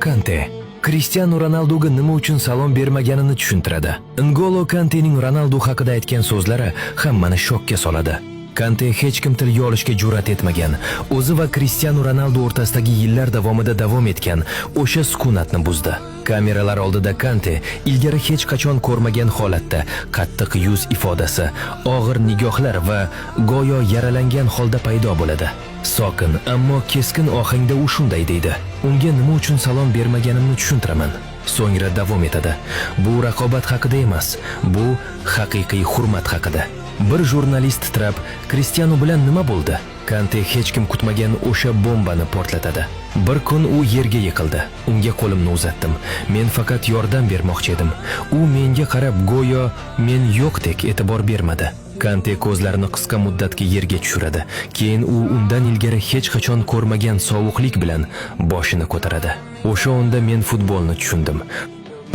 Kante Cristiano Ronaldoga nima uchun salom bermaganini tushuntiradi. N'Golo Kantening Ronaldo haqida aytgan so'zlari hammani shokka soladi. Kante hech kim tilga olishga jur'at etmagan, o'zi va Cristiano Ronaldo o'rtasidagi yillar davomida davom etgan o'sha sukunatni buzdi. Kameralar oldida Kante ilgari hech qachon ko'rmagan holatda qattiq yuz ifodasi, og'ir nigohlar va go'yo yaralangan holda paydo bo'ladi. Sokin, ammo keskin ohangda u shunday deydi: "Unga nima uchun salom bermaganimni tushuntiraman." So'ngra davom etadi: "Bu raqobat haqida emas, bu haqiqiy hurmat haqida." Bir jurnalist titrab, "Cristiano bilan nima bo'ldi?" Kante hech kim kutmagan o'sha bombani portlatadi. Bir kun u yerga yiqildi. Unga qo'limni uzatdim. Men faqat yordam bermoqchi edim. U menga qarab go'yo men yo'qdek e'tibor bermadi. Kante ko'zlarini qisqa muddatga yerga tushiradi. Keyin u undan ilgari hech qachon ko'rmagan sovuqlik bilan boshini ko'taradi. O'sha onda men futbolni tushundim.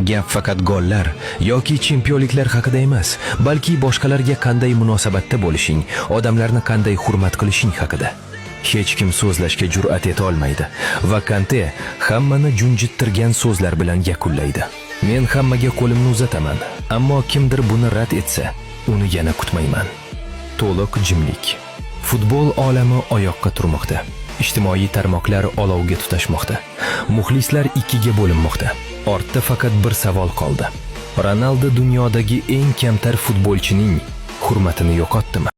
Gap faqat gollar yoki chempionliklar haqida emas, balki boshqalarga qanday munosabatda bo'lishing, odamlarni qanday hurmat qilishing haqida. Hech kim so'zlashga jur'at eta olmaydi va Kante hammani junjittirgan so'zlar bilan yakunlaydi. Men hammaga qo'limni uzataman, ammo kimdir buni rad etsa, uni yana kutmayman. To'liq jimlik. Futbol olami oyoqqa turmoqda. Ijtimoiy tarmoqlar olovga tutashmoqda. Muxlislar ikkiga bo'linmoqda. Ortda faqat bir savol qoldi. Ronaldo dunyodagi eng kamtar futbolchining hurmatini yo'qotdimi?